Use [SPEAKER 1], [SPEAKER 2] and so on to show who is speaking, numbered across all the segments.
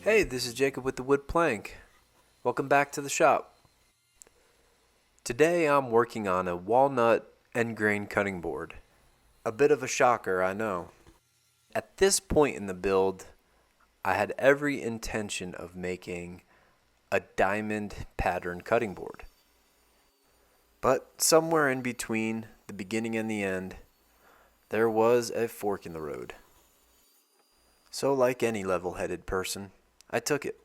[SPEAKER 1] Hey, this is Jacob with the Wood Plank. Welcome back to the shop. Today I'm working on a walnut end grain cutting board. A bit of a shocker, I know. At this point in the build, I had every intention of making a diamond pattern cutting board. But somewhere in between the beginning and the end, there was a fork in the road. So like any level-headed person, I took it.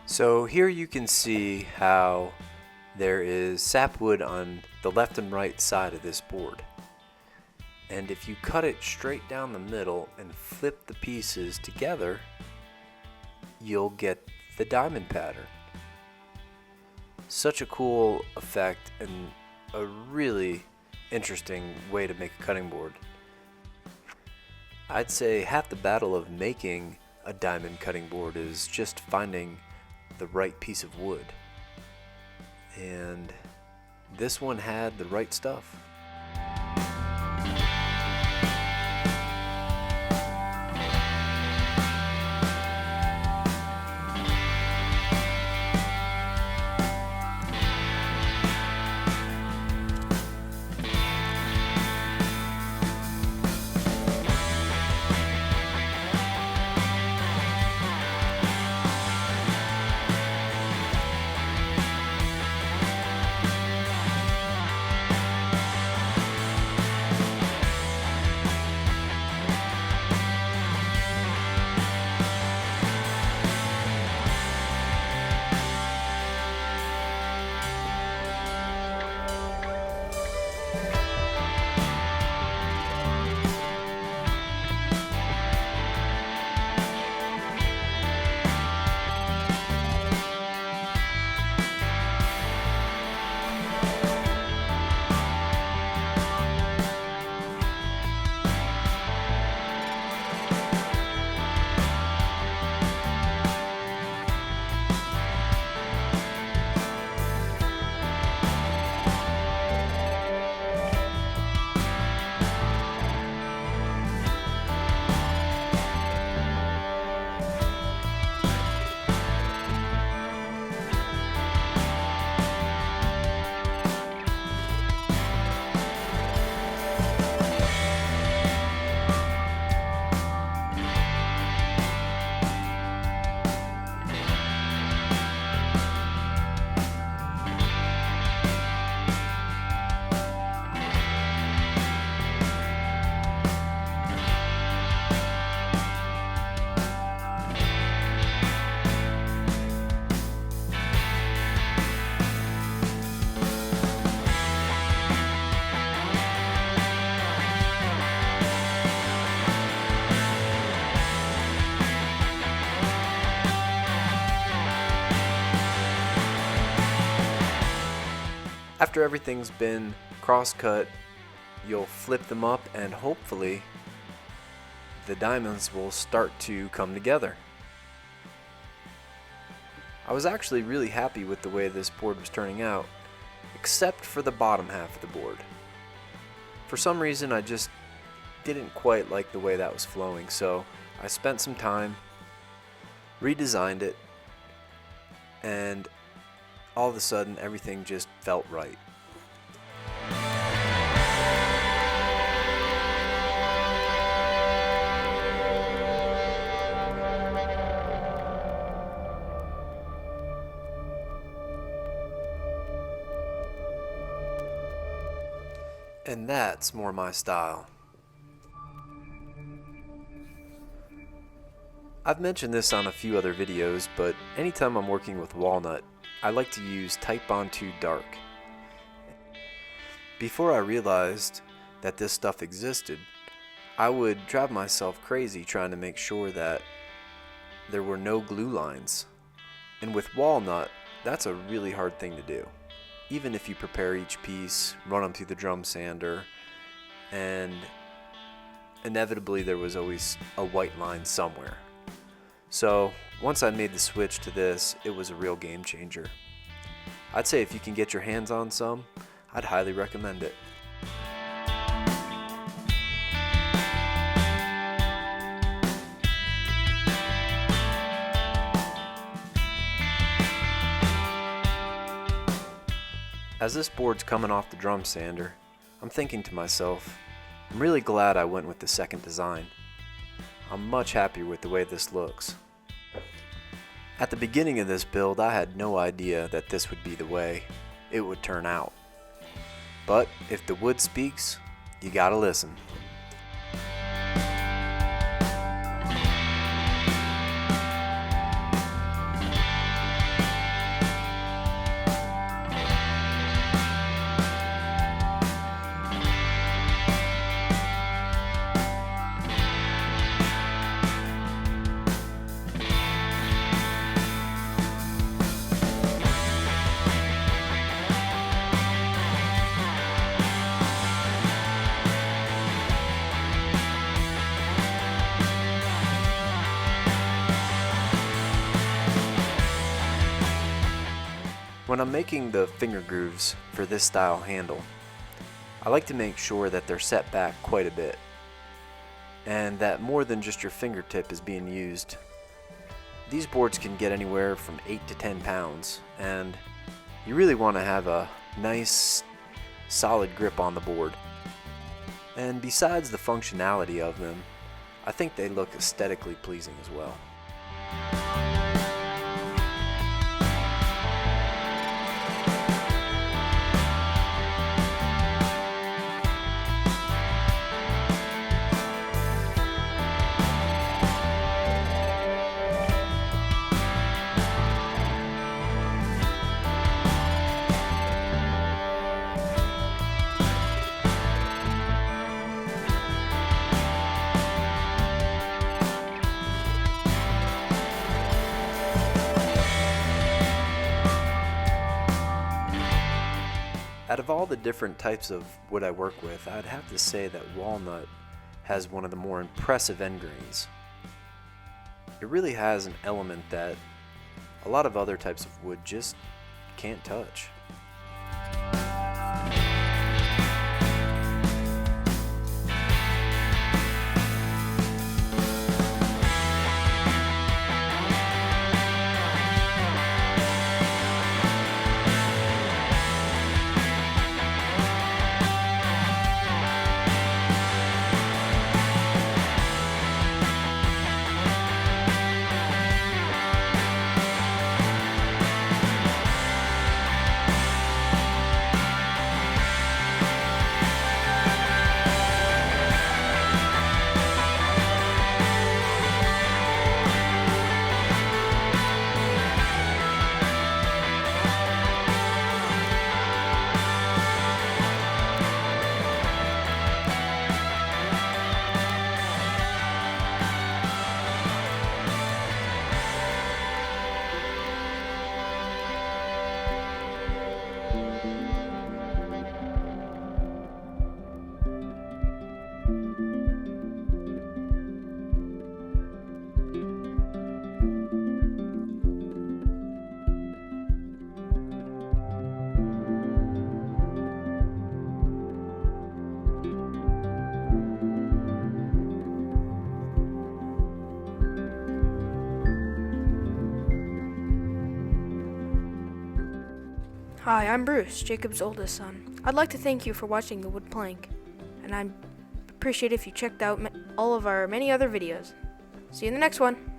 [SPEAKER 1] So here you can see how there is sapwood on the left and right side of this board. And if you cut it straight down the middle and flip the pieces together, you'll get the diamond pattern. Such a cool effect and a really interesting way to make a cutting board. I'd say half the battle of making a diamond cutting board is just finding the right piece of wood, and this one had the right stuff. After everything's been cross-cut, you'll flip them up and hopefully the diamonds will start to come together. I was actually really happy with the way this board was turning out, except for the bottom half of the board. For some reason I just didn't quite like the way that was flowing, so I spent some time, redesigned it, and all of a sudden everything just felt right. And that's more my style. I've mentioned this on a few other videos, but anytime I'm working with walnut, I like to use Type Bond 2 Dark. Before I realized that this stuff existed, I would drive myself crazy trying to make sure that there were no glue lines. And with walnut, that's a really hard thing to do. Even if you prepare each piece, run them through the drum sander, and inevitably there was always a white line somewhere. So once I made the switch to this, it was a real game changer. I'd say if you can get your hands on some, I'd highly recommend it. As this board's coming off the drum sander, I'm thinking to myself, I'm really glad I went with the second design. I'm much happier with the way this looks. At the beginning of this build, I had no idea that this would be the way it would turn out. But if the wood speaks, you gotta listen. When I'm making the finger grooves for this style handle, I like to make sure that they're set back quite a bit and that more than just your fingertip is being used. These boards can get anywhere from 8 to 10 pounds, and you really want to have a nice solid grip on the board. And besides the functionality of them, I think they look aesthetically pleasing as well. Out of all the different types of wood I work with, I'd have to say that walnut has one of the more impressive end grains. It really has an element that a lot of other types of wood just can't touch.
[SPEAKER 2] Hi, I'm Bruce, Jacob's oldest son. I'd like to thank you for watching The Wood Plank, and I'd appreciate if you checked out all of our many other videos. See you in the next one.